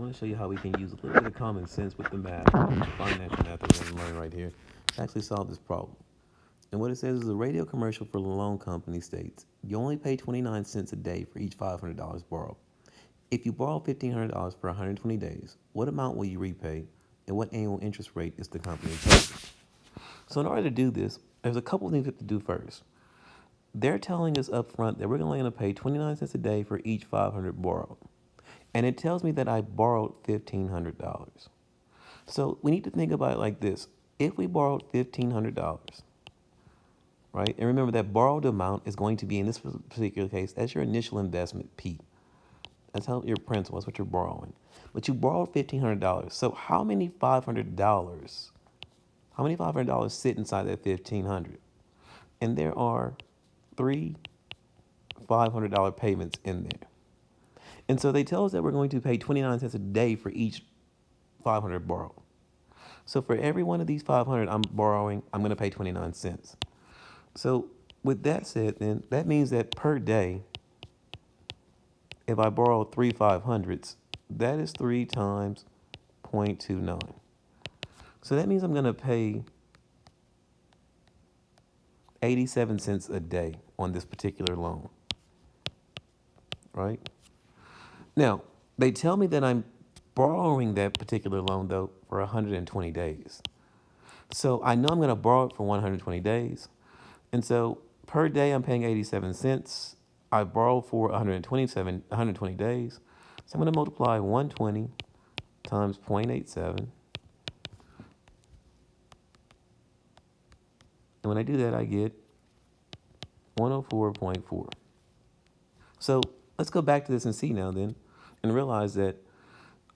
want to show you how we can use a little bit of common sense with the math, the financial math that we're going to learn right here, to actually solve this problem. And what it says is a radio commercial for the loan company states, you only pay 29 cents a day for each $500 borrowed. If you borrow $1,500 for 120 days, what amount will you repay and what annual interest rate is the company charging? So in order to do this, there's a couple of things we have to do first. They're telling us up front that we're only going to pay 29 cents a day for each 500 borrowed. And it tells me that I borrowed $1,500. So we need to think about it like this. If we borrowed $1,500, right? And remember that borrowed amount is going to be, in this particular case, that's your initial investment, P. That's how your principal, that's what you're borrowing. But you borrowed $1,500. So how many $500 sit inside that 1,500? And there are three $500 payments in there. And so they tell us that we're going to pay 29 cents a day for each 500 borrowed. So for every one of these 500 I'm borrowing, I'm going to pay 29 cents. So with that said, then that means that per day, if I borrow three 500s, that is 3 times 0.29. So that means I'm going to pay 87 cents a day on this particular loan, right? Now, they tell me that I'm borrowing that particular loan, though, for 120 days. So I know I'm going to borrow it for 120 days. And so per day, I'm paying 87 cents. I borrow for 120 days. So I'm going to multiply 120 times 0.87. And when I do that, I get 104.4. So let's go back to this and see now then, and realize that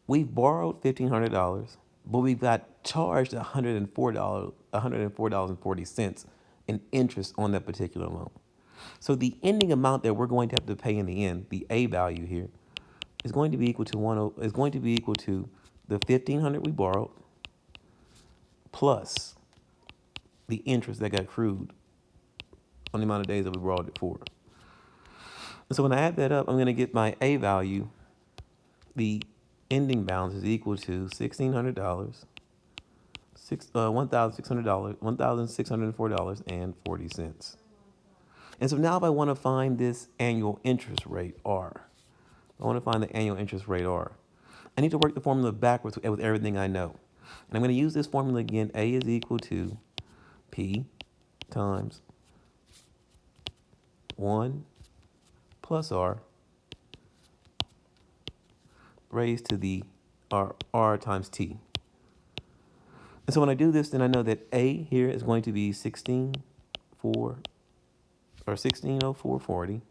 we've borrowed $1,500, but we've got charged $104.40 in interest on that particular loan. So the ending amount that we're going to have to pay in the end, the A value here, is going to be equal to the 1,500 we borrowed plus the interest that got accrued on the amount of days that we borrowed it for. And so when I add that up, I'm going to get my A value. The ending balance is equal to $1,600, $1,604.40. And so now if I want to find this annual interest rate, R, I want to find the annual interest rate, R, I need to work the formula backwards with everything I know. And I'm going to use this formula again. A is equal to P times 1 plus R raised to the R times T. And so when I do this, then I know that A here is going to be 1604.40.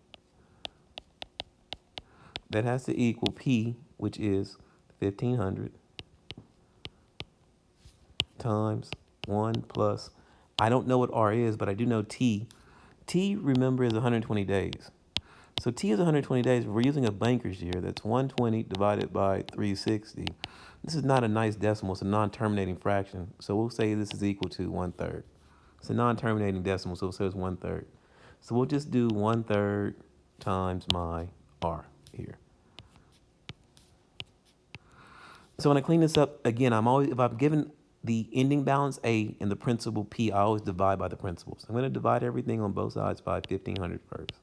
That has to equal P, which is 1,500 times 1 plus, I don't know what R is, but I do know T. T, remember, is 120 days. So T is 120 days. We're using a banker's year. That's 120 divided by 360. This is not a nice decimal. It's a non-terminating fraction. So we'll say this is equal to 1/3. It's a non-terminating decimal, so it says 1/3. So we'll just do 1/3 times my R here. So when I clean this up, again, if I'm given the ending balance A and the principal P, I always divide by the principal. So I'm going to divide everything on both sides by 1,500 first.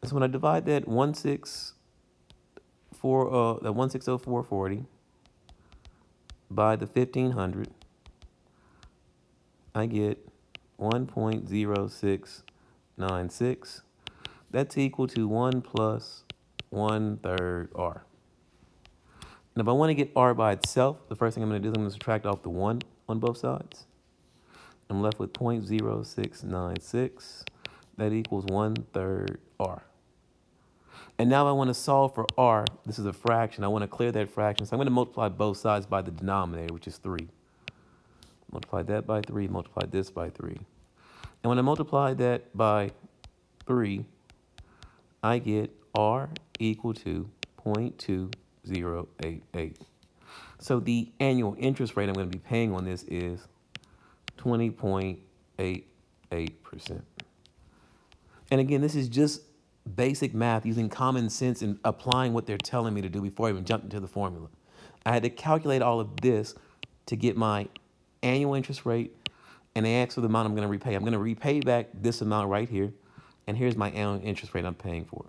So when I divide that 1,604.40 by the 1,500, I get 1.0696. That's equal to 1 plus 1/3 R. And if I want to get R by itself, the first thing I'm going to do is I'm going to subtract off the 1 on both sides. I'm left with 0.0696. That equals 1/3 R. And now I want to solve for R. This is a fraction. I want to clear that fraction. So I'm going to multiply both sides by the denominator, which is 3. Multiply that by 3, multiply this by 3. And when I multiply that by 3, I get R equal to 0.2088. So the annual interest rate I'm going to be paying on this is 20.88%. And again, this is just basic math using common sense and applying what they're telling me to do before I even jumped into the formula. I had to calculate all of this to get my annual interest rate, and they asked for the amount I'm going to repay. I'm going to repay back this amount right here, and here's my annual interest rate I'm paying for.